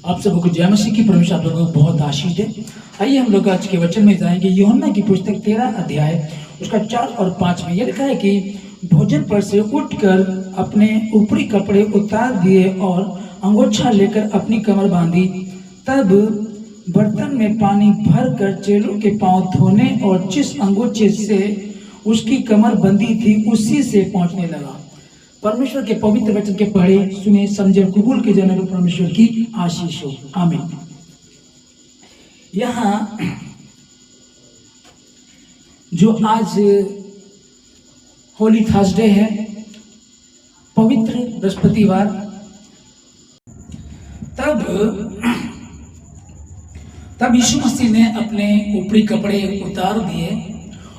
आप सबको जय मसीह की। परमेश्वर आप लोगों को बहुत आशीष दे। आइए हम लोग आज के वचन में जाएंगे। यूहन्ना की पुस्तक 13 अध्याय उसका 4 और 5 में यह लिखा है कि भोजन पर से उठकर अपने ऊपरी कपड़े उतार दिए और अंगोछा लेकर अपनी कमर बांधी। तब बर्तन में पानी भर कर चेलों के पांव धोने और जिस अंगोछे से उसकी कमर बंधी थी उसी से पहुंचने लगा। परमेश्वर के पवित्र वचन के पढ़े सुने समझे कबूल के जाने पर परमेश्वर की आशीष हो, आमीन। यहाँ जो आज होली थर्सडे है, पवित्र बृहस्पतिवार, तब यीशु मसीह ने अपने ऊपरी कपड़े उतार दिए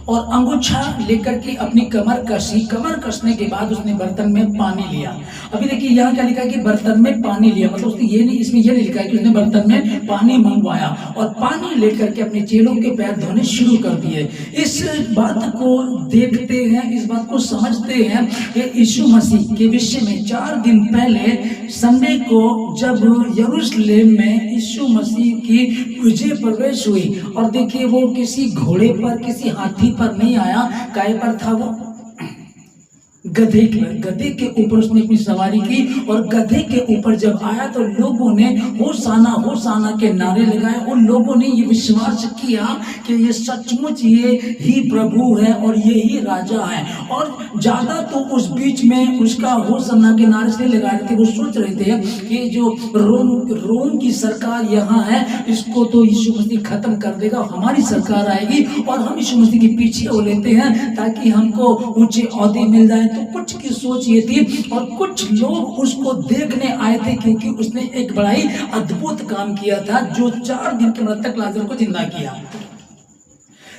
और अंगोछा लेकर के अपनी कमर कसी। कमर कसने के बाद उसने बर्तन में पानी लिया। अभी देखिए यहाँ क्या लिखा है कि बर्तन में पानी लिया, मतलब उसने ये नहीं, इसमें ये नहीं लिखा है कि उसने बर्तन में पानी मंगवाया और पानी लेकर के अपने चेलों के पैर धोने शुरू कर दिए। इस बात को देखते हैं, इस बात को समझते हैं कि यीशु मसीह के विषय में 4 दिन पहले संडे को जब यरूशलेम में यीशु मसीह की विजय प्रवेश हुई, और देखिए वो किसी घोड़े पर, किसी हाथी पर नहीं आया। काय पर था वो? गधे के ऊपर उसने अपनी सवारी की और गधे के ऊपर जब आया तो लोगों ने होसाना होसाना के नारे लगाए। उन लोगों ने ये विश्वास किया कि ये सचमुच ये ही प्रभु है और ये ही राजा है। और ज्यादा तो उस बीच में उसका होसाना के नारे से लगा रहे थे। वो सोच रहे थे कि जो रोम की सरकार यहाँ है इसको तो यीशु मसीह खत्म कर देगा, हमारी सरकार आएगी और हम यीशु मसीह के पीछे हो लेते हैं ताकि हमको ऊंचे ओहदे मिल जाए। तो कुछ की सोच ये थी और कुछ लोग उसको देखने आए थे क्योंकि उसने एक बड़ा ही अद्भुत काम किया था, जो 4 दिन के मृतक लाजर को जिंदा किया।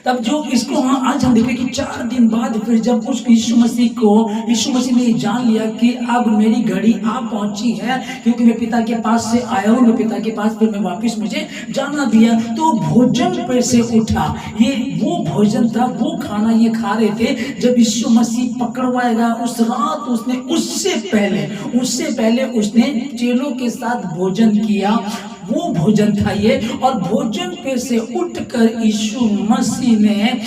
तब जो इसको आज हम देखें कि 4 दिन बाद फिर जब उस यीशु मसीह ने जान लिया कि अब मेरी घड़ी आ पहुंची है, क्योंकि मैं पिता के पास से आया हूं, मैं पिता के पास फिर मैं वापस मुझे जाना भी है। तो भोजन पे से उठा। ये वो भोजन था, वो खाना ये खा रहे थे जब यीशु मसीह पकड़वाएगा। उस रात उसने उससे पहले उसने चेलों के साथ भोजन किया। वो भोजन था ये। और भोजन पे से उठकर यीशु मसीह ने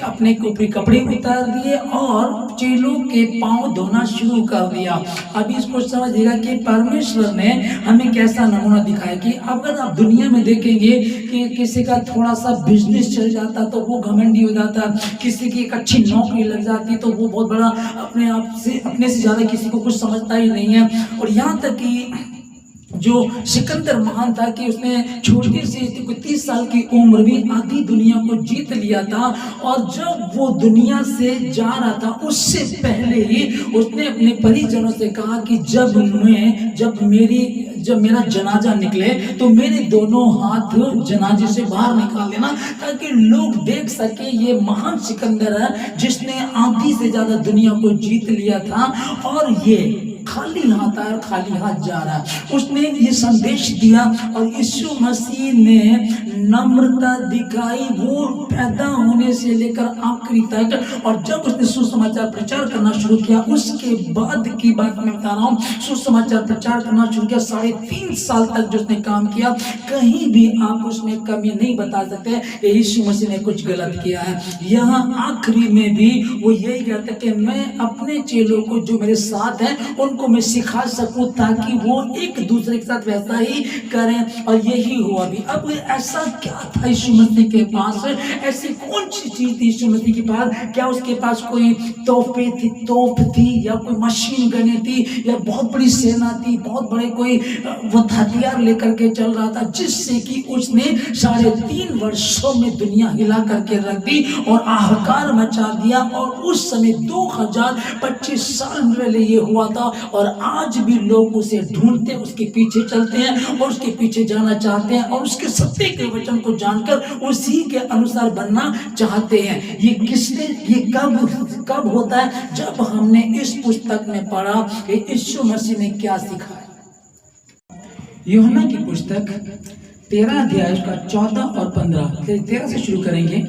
अपने ऊपरी कपड़े उतार दिए और चेलों के पांव धोना शुरू कर दिया। अभी इसको समझिएगा कि परमेश्वर ने हमें कैसा नमूना दिखाया कि अगर आप दुनिया में देखेंगे कि किसी का थोड़ा सा बिजनेस चल जाता तो वो घमंडी हो जाता, किसी की एक अच्छी नौकरी लग जाती तो वो बहुत बड़ा अपने से ज्यादा किसी को कुछ समझता ही नहीं है। और यहाँ तक कि जो सिकंदर महान था कि उसने छोटी सी 30 साल की उम्र में आधी दुनिया को जीत लिया था। और जब वो दुनिया से जा रहा था उससे पहले ही उसने अपने परिजनों से कहा कि जब मेरा जनाजा निकले तो मेरे दोनों हाथ जनाजे से बाहर निकाल देना, ताकि लोग देख सके ये महान सिकंदर है जिसने आधी से ज्यादा दुनिया को जीत लिया था और ये खाली हाथ आया, खाली हाथ जा रहा है। उसने ये संदेश दिया और यीशु मसीह ने नम्रता दिखाई, वो पैदा होने से लेकर आखिरी तक। और जब उसने सुसमाचार प्रचार करना शुरू किया, उसके बाद की बात मैं बता रहा हूँ, सुसमाचार प्रचार करना शुरू किया, 3.5 साल तक जो उसने काम किया, कहीं भी आप उसमें कमी नहीं बता सकते कि यीशु मसीह ने कुछ गलत किया है। यहाँ आखिरी में भी वो यही कहता कि मैं अपने चेलों को जो मेरे साथ हैं उनको मैं सिखा सकूं ताकि वो एक दूसरे के साथ वैसा ही करें। और यही हुआ भी। अब ऐसा क्या था यीशु मसीह के पास? ऐसी कौन सी चीज थी यीशु मसीह के पास? क्या उसके पास कोई तोप थी या कोई मशीन गने थी या बहुत बड़ी सेना थी, बहुत बड़े कोई वो हथियार लेकर के चल रहा था जिससे कि उसने 3.5 वर्षों में दुनिया हिला करके रख दी और हाहाकार मचा दिया? और उस समय 2025 साल पहले ये हुआ था और आज भी लोग उसे ढूंढते हैं, उसके पीछे चलते हैं और उसके पीछे जाना चाहते हैं और उसके सत्य के वचन को जानकर उसी के अनुसार बनना चाहते हैं। ये कब होता है? जब हमने इस पुस्तक में पढ़ा कि यीशु मसीह ने क्या सिखाया। यूहन्ना की पुस्तक 13 अध्याय का 14 और 15, 13 से शुरू करेंगे।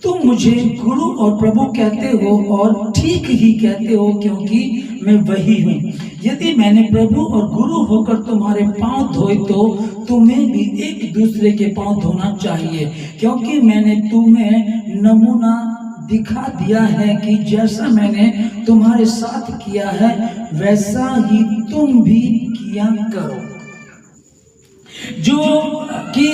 तुम मुझे गुरु और प्रभु कहते हो और ठीक ही कहते हो, क्योंकि मैं वही हूँ। यदि मैंने प्रभु और गुरु होकर तुम्हारे पांव धोए तो तुम्हें भी एक दूसरे के पांव धोना चाहिए, क्योंकि मैंने तुम्हें नमूना दिखा दिया है कि जैसा मैंने तुम्हारे साथ किया है वैसा ही तुम भी किया करो। जो कि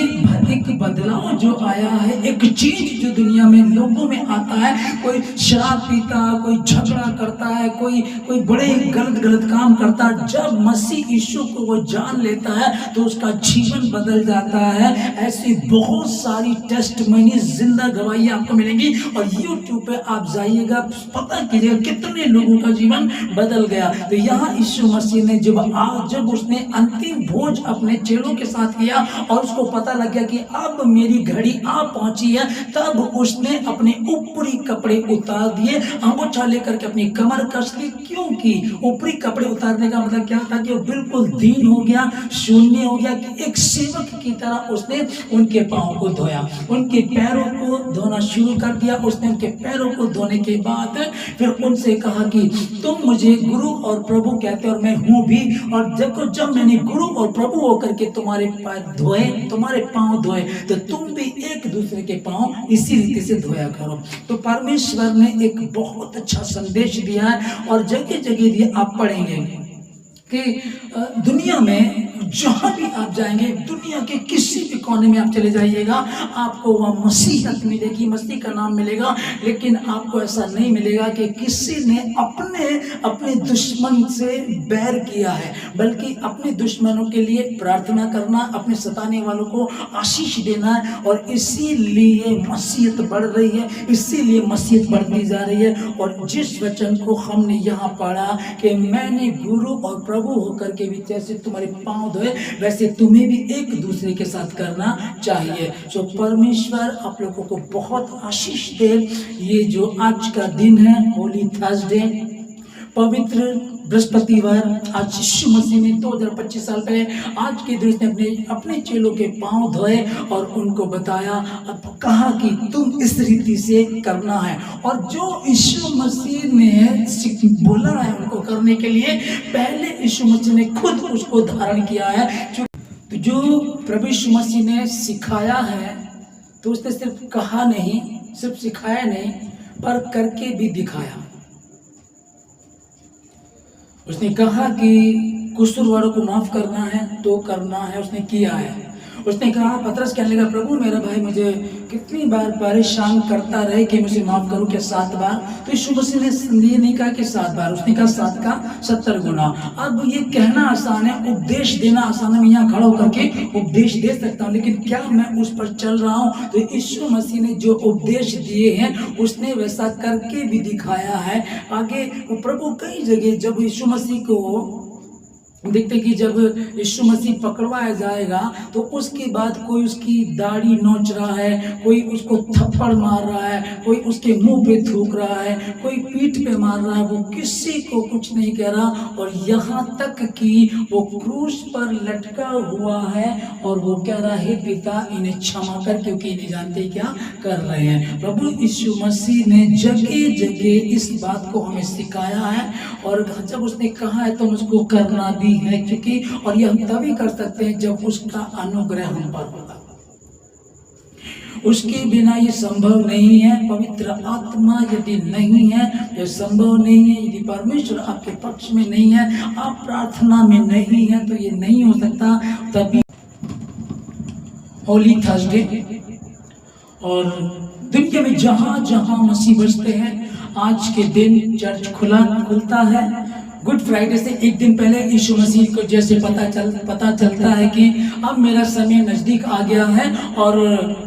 एक बदलाव जो आया है, एक चीज जो दुनिया में लोगों में आता है, कोई शराब पीता, कोई झगड़ा करता है, कोई बड़े गलत काम करता है, जब मसीह यीशु को वो जान लेता है तो उसका जीवन बदल जाता है। ऐसी बहुत सारी टेस्टमनी जिंदा गवाही आपको मिलेंगी और यूट्यूब पे आप जाइएगा, पता कीजिएगा कितने लोगों का जीवन बदल गया। तो यहाँ यीशु मसीह ने जब उसने अंतिम भोज अपने चेलों के साथ किया और उसको पता लग गया कि अब मेरी घड़ी आ पहुंची है, तब उसने अपने ऊपरी कपड़े उतार दिए, अंगूठा लेकर के अपनी कमर कस ली। क्योंकि ऊपरी कपड़े उतारने का मतलब क्या था कि वो बिल्कुल दीन हो गया, शून्य हो गया, कि एक सेवक की तरह उसने उनके पांव को धोया, उनके पैरों को धोना शुरू कर दिया। उसने उनके पैरों को धोने के बाद फिर उनसे कहा कि तुम मुझे गुरु और प्रभु कहते हो और मैं हूं भी, और जब मैंने गुरु और प्रभु होकर के तुम्हारे पैर धोए, तुम्हारे पांव धोए, तो तुम भी एक दूसरे के पांव इसी रीति से धोया करो। तो परमेश्वर ने एक बहुत अच्छा संदेश दिया है और जगह जगह दिया। आप पढ़ेंगे कि दुनिया में जहां भी आप जाएंगे, दुनिया के किसी भी कोने में आप चले जाइएगा, आपको वह मसीहत मिलेगी, मसीह का नाम मिलेगा, लेकिन आपको ऐसा नहीं मिलेगा कि किसी ने अपने दुश्मन से बैर किया है, बल्कि अपने दुश्मनों के लिए प्रार्थना करना, अपने सताने वालों को आशीष देना है। और इसीलिए मसीहत बढ़ रही है, इसीलिए मसीहत बढ़ती जा रही है। और जिस वचन को हमने यहाँ पढ़ा कि मैंने गुरु और प्रभु होकर के भी जैसे तुम्हारे पांव धोए, वैसे तुम्हें भी एक दूसरे के साथ करना चाहिए। सो परमेश्वर आप लोगों को बहुत आशीष दे। ये जो आज का दिन है, होली थर्सडे, पवित्र बृहस्पतिवार, आज यीशु मसीह ने 2025 साल पहले आज के दिन ने अपने चेलों के पांव धोए और उनको बताया, कहा कि तुम इस रीति से करना है। और जो यीशु मसीह ने बोला है उनको करने के लिए, पहले यीशु मसीह ने खुद उसको धारण किया है। तो जो प्रभु यीशु मसीह ने सिखाया है, तो उसने सिर्फ कहा नहीं, सिर्फ सिखाया नहीं, पर करके भी दिखाया। उसने कहा कि कसूरवारों को माफ करना है तो करना है, उसने किया है। उसने कहा, पतरस कहने लगा, प्रभु मेरा भाई मुझे कितनी बार परेशान करता रहे कि मुझे माफ करूं, क्या 7 बार? तो यीशु मसीह ने ये नहीं कहा कि 7 बार, उसने कहा 7 का 70 गुना। अब ये कहना आसान है, उपदेश देना आसान है। मैं यहाँ खड़ा होकर के उपदेश दे सकता हूँ, लेकिन क्या मैं उस पर चल रहा हूँ? तो यीशु मसीह ने जो उपदेश दिए हैं उसने वैसा करके भी दिखाया है। आगे प्रभु कई जगह जब यीशु मसीह को देखते कि जब यीशु मसीह पकड़वाया जाएगा तो उसके बाद कोई उसकी दाढ़ी नोच रहा है, कोई उसको थप्पड़ मार रहा है, कोई उसके मुंह पे थूक रहा है, कोई पीठ पे मार रहा है, वो किसी को कुछ नहीं कह रहा। और यहाँ तक कि वो क्रूस पर लटका हुआ है और वो कह रहा है, पिता इन्हें क्षमा कर, क्योंकि नहीं जानते क्या कर रहे हैं। प्रभु यीशु मसीह ने जगह जगह इस बात को हमें सिखाया है और जब उसने कहा है तो उसको करना भी है, क्योंकि और ये हम तभी कर सकते हैं जब उसका अनुग्रह हम पर होगा। उसके बिना ये संभव नहीं है। पवित्र आत्मा यदि नहीं है ये संभव नहीं है। यदि परमेश्वर आपके पक्ष में नहीं है, आप प्रार्थना में नहीं है, तो ये नहीं हो सकता। तभी होली थर्सडे और दुनिया में जहां जहां मसीह बसते हैं, आज के दिन चर्च खुलता है। गुड फ्राइडे से एक दिन पहले यीशु मसीह को जैसे पता चलता है कि अब मेरा समय नजदीक आ गया है और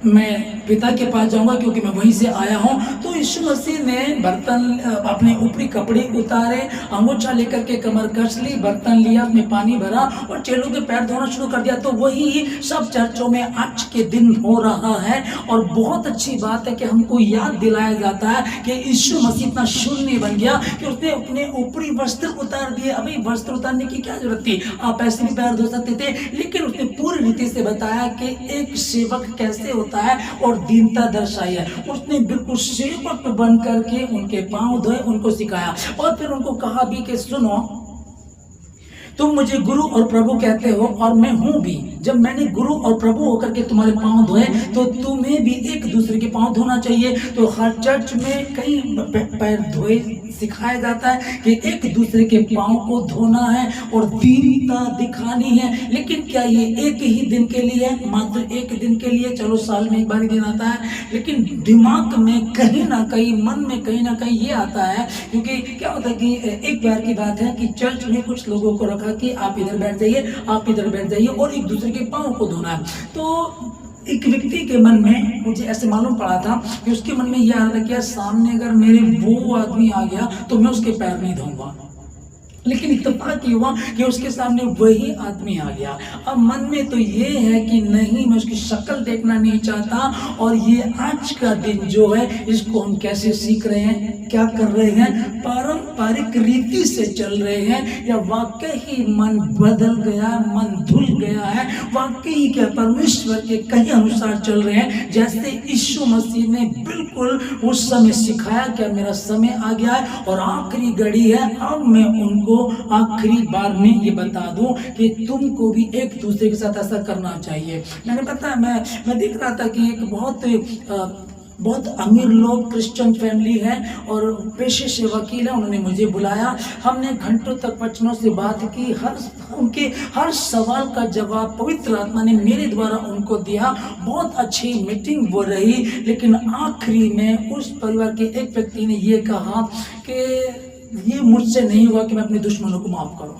मैं पिता के पास जाऊंगा क्योंकि मैं वहीं से आया हूं, तो यीशु मसीह ने बर्तन अपने ऊपरी कपड़े उतारे, अंगूठा लेकर के कमर कस ली, बर्तन लिया, उसमें पानी भरा और चेलों के पैर धोना शुरू कर दिया। तो वही सब चर्चों में आज के दिन हो रहा है। और बहुत अच्छी बात है कि हमको याद दिलाया जाता है कि यीशु मसीह इतना शून्य बन गया कि उसने अपने ऊपरी वस्त्र उतार दिए। अभी वस्त्र उतारने की क्या जरूरत थी? आप ऐसे भी पैर धो सकते थे, लेकिन उसने पूरी रीति से बताया कि एक सेवक कैसे होता होता है और दीनता दर्शाई है। उसने बिल्कुल सेवक बन करके उनके पांव धोए, उनको सिखाया और फिर उनको कहा भी कि सुनो, तुम मुझे गुरु और प्रभु कहते हो और मैं हूं भी। जब मैंने गुरु और प्रभु होकर के तुम्हारे पांव धोए तो तुम्हें भी एक दूसरे के पांव धोना चाहिए। तो हर चर्च में कई पैर धोए सिखाया जाता है कि एक दूसरे के पांव को धोना है और दीनता दिखानी है। लेकिन क्या ये एक ही दिन के लिए है? मात्र एक दिन के लिए? चलो साल में एक बार ही दिन आता है, लेकिन दिमाग में कहीं ना कहीं, मन में कहीं ना कहीं ये आता है। क्योंकि क्या होता है कि एक बार की बात है कि चर्च में कुछ लोगों को रखा कि आप इधर बैठ जाइए, आप इधर बैठ जाइए और एक दूसरे के पांव को धोना है। तो एक व्यक्ति के मन में, मुझे ऐसे मालूम पड़ा था कि उसके मन में यह आ रहा था कि सामने अगर मेरे वो आदमी आ गया तो मैं उसके पैर नहीं धोऊंगा। लेकिन इत्तेफाक ये हुआ कि उसके सामने वही आदमी आ गया। अब मन में तो ये है कि नहीं, मैं उसकी शक्ल देखना नहीं चाहता। और ये आज का दिन जो है, इसको हम कैसे सीख रहे हैं, क्या कर रहे हैं? पारंपरिक रीति से चल रहे हैं या वाकई ही मन बदल गया, मन धुल गया है? वाकई क्या परमेश्वर के कहीं अनुसार चल रहे हैं? जैसे यीशु मसीह ने बिल्कुल उस समय सिखाया कि मेरा समय आ गया है और आखिरी घड़ी है, अब मैं उनको आखिरी बार में ये बता दूं कि तुमको भी एक दूसरे के साथ ऐसा करना चाहिए। मैंने पता है, मैं देख रहा था कि एक बहुत अमीर लोग, क्रिश्चियन फैमिली है और पेशे से वकील है। उन्होंने मुझे बुलाया, हमने घंटों तक वचनों से बात की, उनके हर सवाल का जवाब पवित्र आत्मा ने मेरे द्वारा उनको दिया। बहुत अच्छी मीटिंग वो रही। लेकिन आखिरी में उस परिवार के एक व्यक्ति ने ये कहा कि ये मुझसे नहीं हुआ कि मैं अपने दुश्मनों को माफ करूं,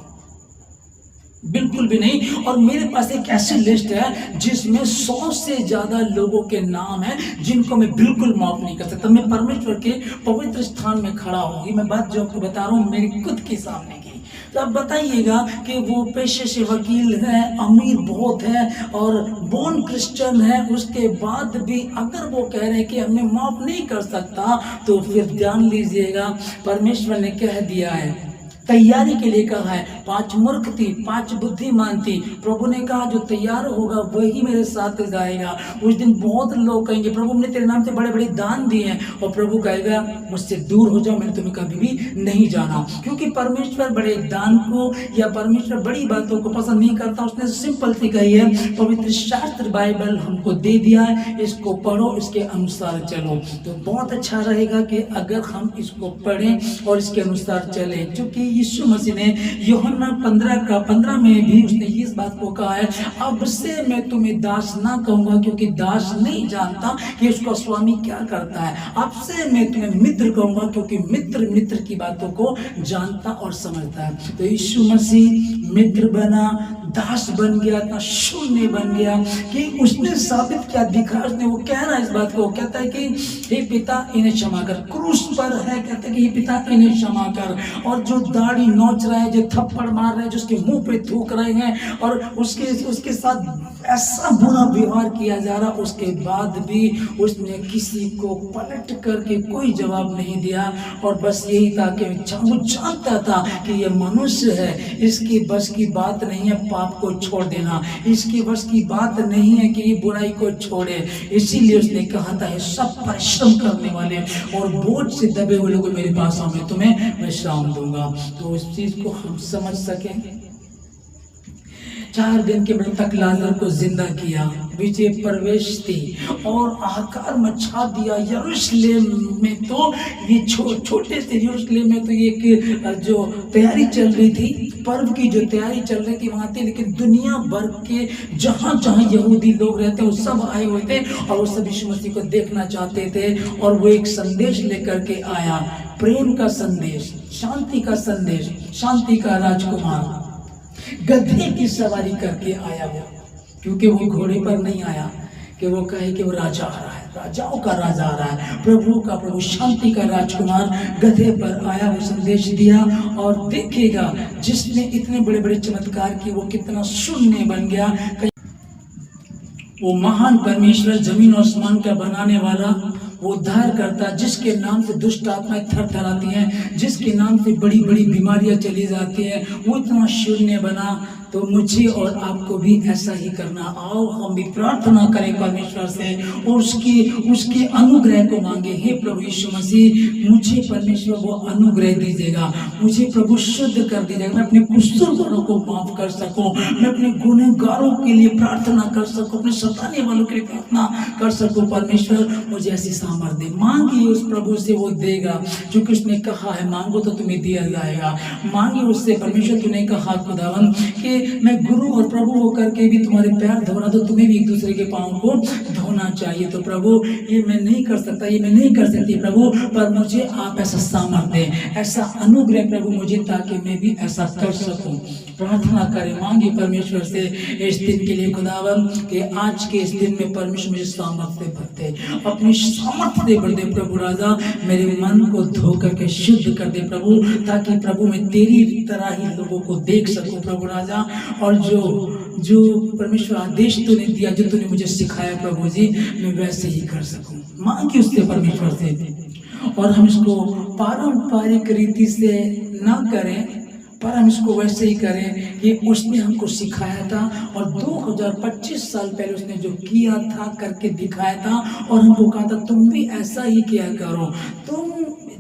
बिल्कुल भी नहीं। और मेरे पास एक ऐसी लिस्ट है जिसमें 100 से ज्यादा लोगों के नाम हैं जिनको मैं बिल्कुल माफ नहीं कर सकता। मैं परमेश्वर के पवित्र स्थान में खड़ा होंगी। मैं बात जो आपको बता रहा हूँ मेरी खुद के सामने की। तो अब बताइएगा कि वो पेशे से वकील है, अमीर बहुत है और बोर्न क्रिश्चियन है, उसके बाद भी अगर वो कह रहे हैं कि हमें माफ नहीं कर सकता, तो फिर ध्यान लीजिएगा परमेश्वर ने कह दिया है, तैयारी के लिए कहा है। 5 मूर्ख थी, 5 बुद्धिमान थी। प्रभु ने कहा जो तैयार होगा वही मेरे साथ जाएगा। उस दिन बहुत लोग कहेंगे प्रभु ने तेरे नाम से बड़े बड़े दान दिए हैं, और प्रभु कहेगा मुझसे दूर हो जाओ, मैंने तुम्हें कभी भी नहीं जाना। क्योंकि परमेश्वर बड़े दान को या परमेश्वर बड़ी बातों को पसंद नहीं करता। उसने सिंपल सी कही है, पवित्र शास्त्र बाइबल हमको दे दिया है, इसको पढ़ो, इसके अनुसार चलो। तो बहुत अच्छा रहेगा कि अगर हम इसको पढ़ें और इसके अनुसार चले। क्योंकि यीशु मसीह ने यूहन्ना 15 में भी उसने इस बात को कहा है, अब से मैं तुम्हें दास ना कहूंगा, क्योंकि दास नहीं जानता कि उसका स्वामी क्या करता है। अब से मैं तुम्हें मित्र कहूंगा, क्योंकि मित्र की बातों को जानता और समझता है। तो यीशु मसीह मित्र बना, दास बन गया, इतना शून्य बन गया कि उसने साबित क्या दिखा। उसने वो कह रहा है इस बात को, कहता है कि हे पिता इन्हें क्षमा कर। क्रूस पर है, कहता है कि हे पिता इन्हें क्षमा कर। और जो दाढ़ी नोच रहे हैं, जो थप्पड़ मार रहे हैं, जो उसके मुंह पे थूक रहे हैं और उसके साथ ऐसा बुरा व्यवहार किया जा रहा, उसके बाद भी उसने किसी को पलट करके कोई जवाब नहीं दिया। और बस यही था कि वो जानता था कि ये मनुष्य है, इसकी बस की बात नहीं है पाप को छोड़ देना, इसकी बस की बात नहीं है कि ये बुराई को छोड़े। इसीलिए उसने कहा था, सब परिश्रम करने वाले और बोझ से दबे हुए लोग मेरे पास आओ, मैं तुम्हें विश्राम दूंगा। तो उस चीज को हम समझ सकें। 4 दिन के बाद तक लाजर को जिंदा किया, विजय प्रवेश थी और आकार मचा दिया यरूशलेम में। तो ये छोटे से यरूशलेम में तो ये जो तैयारी चल रही थी, पर्व की जो तैयारी चल रही थी वहां थी। लेकिन दुनिया भर के जहां जहां यहूदी लोग रहते वो सब आए हुए थे और वो सब यीशु मसीह को देखना चाहते थे। और वो एक संदेश लेकर के आया, प्रेम का संदेश, शांति का संदेश, शांति का राजकुमार गधे की सवारी करके आया वो। क्योंकि वो घोड़े पर नहीं आया कि वो कहे कि वो राजा आ रहा है, राजाओं का राजा आ रहा है, प्रभु का प्रभु, शांति का राजकुमार गधे पर आया। वो संदेश दिया और देखिएगा जिसने इतने बड़े बड़े चमत्कार किए वो कितना शून्य बन गया। वो महान परमेश्वर, जमीन और आसमान का बनाने वाला, वो उद्धार करता, जिसके नाम से दुष्ट आत्माएं थरथराती हैं, जिसके नाम से बड़ी बड़ी बीमारियां चली जाती हैं, वो इतना शून्य बना तो मुझे और आपको भी ऐसा ही करना। आओ हम भी प्रार्थना करें परमेश्वर से और उसके अनुग्रह को मांगे। हे प्रभु यीशु मसीह, मुझे परमेश्वर वो अनुग्रह दीजिएगा, मुझे प्रभु शुद्ध कर दीजिएगा, मैं अपने कसूरवारों को माफ कर सकूं, मैं अपने गुनहगारों के लिए प्रार्थना कर सकूं, अपने सताने वालों के लिए प्रार्थना कर सकूं। परमेश्वर मुझे ऐसी सामर्थ्य दे। मांगिए उस प्रभु से, वो देगा, क्योंकि उसने कहा है मांगो तो तुम्हें दिया जाएगा। मांगिए उससे। परमेश्वर तूने कहा खुदावन कि मैं गुरु और प्रभु होकर के भी तुम्हारे पैर धो रहा, तो तुम्हें भी एक दूसरे के पाँव को धोना चाहिए। तो प्रभु ये मैं नहीं कर सकता, ये मैं नहीं कर सकती प्रभु, पर मुझे आप ऐसा सामर्थ्य दें, ऐसा अनुग्रह प्रभु मुझे, ताकि मैं भी ऐसा कर सकूं। प्रार्थना करें, मांगे परमेश्वर से इस दिन के लिए खुदावन कि आज के इस दिन में परमेश्वर मुझे सामर्थ्य भरते, अपनी सामर्थ्य दे बढ़ दे प्रभु राजा, मेरे मन को धो करके शुद्ध कर दे प्रभु, ताकि प्रभु मैं तेरी तरह ही लोगों को देख सकूं प्रभु राजा। और जो परमेश्वर आदेश तूने दिया, जो तूने मुझे सिखाया प्रभु जी, मैं वैसे ही कर सकूं। मांगे उससे परमेश्वर से। और हम इसको पारंपरिक रीति से ना करें, पर हम इसको वैसे ही करें कि उसने हमको सिखाया था और 2025 साल पहले उसने जो किया था, करके दिखाया था, और हमको कहा था तुम भी ऐसा ही किया करो। तुम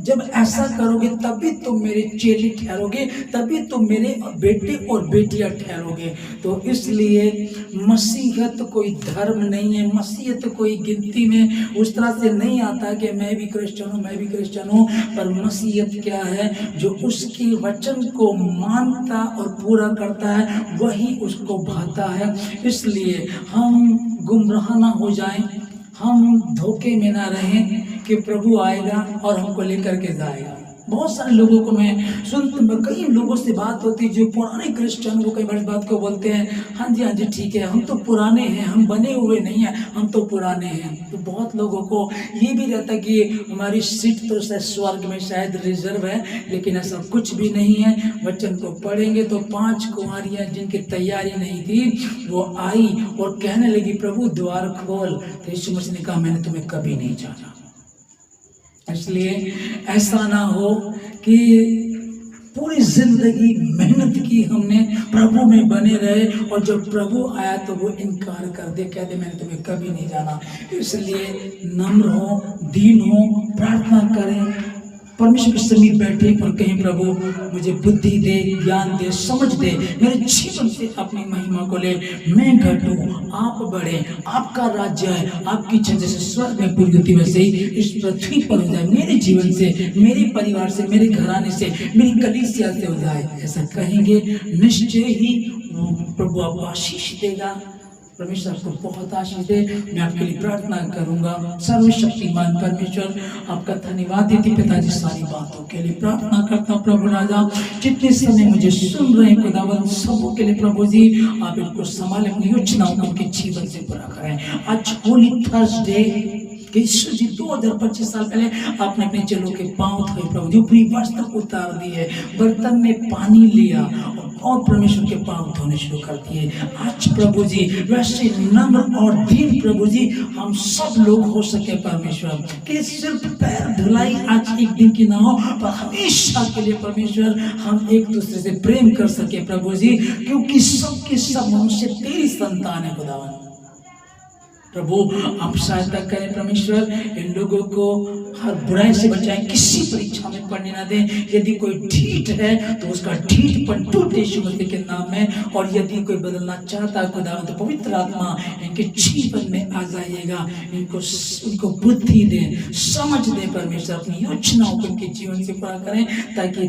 जब ऐसा करोगे तभी तुम मेरे चेले ठहरोगे, तभी तुम मेरे बेटे और बेटियां ठहरोगे। तो इसलिए मसीहत कोई धर्म नहीं है, मसीहत कोई गिनती में उस तरह से नहीं आता कि मैं भी क्रिश्चियन हूँ, मैं भी क्रिश्चियन हूँ। पर मसीहत क्या है? जो उसके वचन को मानता और पूरा करता है, वही उसको भाता है। इसलिए हम गुमराह ना हो जाएं, हम धोखे में ना रहें कि प्रभु आएगा और हमको लेकर के जाएगा। बहुत सारे लोगों को मैं सुनता, कई लोगों से बात होती जो पुराने क्रिश्चियन, वो कई बार इस बात को बोलते हैं, हाँ जी ठीक है, हम तो पुराने हैं, हम बने हुए नहीं हैं, हम तो पुराने हैं। तो बहुत लोगों को ये भी रहता कि हमारी सीट तो स्वर्ग में शायद रिजर्व है, लेकिन ऐसा कुछ भी नहीं है। वचन को पढ़ेंगे तो 5 कुंवारियाँ जिनकी तैयारी नहीं थी, वो आई और कहने लगी प्रभु द्वार खोल। तो यीशु मसीह ने कहा मैंने तुम्हें कभी नहीं जाना। इसलिए ऐसा ना हो कि पूरी जिंदगी मेहनत की हमने, प्रभु में बने रहे, और जब प्रभु आया तो वो इनकार कर दे, कह दे मैंने तुम्हें कभी नहीं जाना। इसलिए नम्र हो, दीन हो, प्रार्थना करें, परमेश्वर के समीप बैठे और कहें प्रभु मुझे बुद्धि दे, ज्ञान दे, समझ दे, मेरे जीवन से अपनी महिमा को ले, मैं घटूं, आप बढ़े, आपका राज्य है, आपकी इच्छा जैसे स्वर्ग में पूरी होती वैसे ही इस पृथ्वी पर हो जाए, मेरे जीवन से, मेरे परिवार से, मेरे घराने से, मेरी कलीसिया से हो जाए। ऐसा कहेंगे, निश्चय ही प्रभु आपको आशीष देगा। परमेश्वर आपको बहुत आशीष दे। मैं आपके लिए प्रार्थना करूंगा। सर्वशक्तिमान परमेश्वर आपका धन्यवाद देती पिताजी सारी बातों के लिए। प्रार्थना करता हूँ प्रभु राजा, जितने समय मुझे सुन रहे हैं खुदावन, सबों के लिए प्रभु जी आप इनको संभाले, अपनी योजनाओं को उनके जीवन से पूरा करें। आज होली थर्सडे कि यीशु जी 2025 साल पहले आपने अपने चेलों के पांव धोए प्रभु जी, ऊपरी वस्त्र उतार दिए, बर्तन में पानी लिया और परमेश्वर के पांव धोने शुरू कर दिए। आज प्रभु जी वैसे नम्र और दीन प्रभु जी हम सब लोग हो सके परमेश्वर, कि सिर्फ पैर धुलाई आज एक दिन की ना हो, पर हमेशा के लिए परमेश्वर हम एक दूसरे से प्रेम कर सके प्रभु जी, क्योंकि सबके सब मनुष्य तेरी संतान है खुदावन। प्रभु आप सहायता करें परमेश्वर, इन लोगों को हर बुराई से बचाएं, किसी परीक्षा में पड़ने ना दें। यदि कोई ढीठ है तो उसका ढीठपन टूटे यीशु मसीह के नाम में, और यदि कोई बदलना चाहता है खुदावंद तो पवित्र आत्मा इनके जीवन में आ जाइएगा, इनको बुद्धि दें, समझ दें परमेश्वर, अपनी योजनाओं को इनके जीवन से पूरा करें, ताकि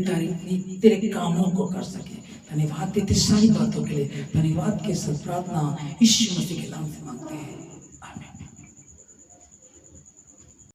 तेरे कामों को कर सके। धन्यवाद देते सारी बातों के लिए, धन्यवाद के साथ प्रार्थना यीशु मसीह के नाम से मांगते हैं।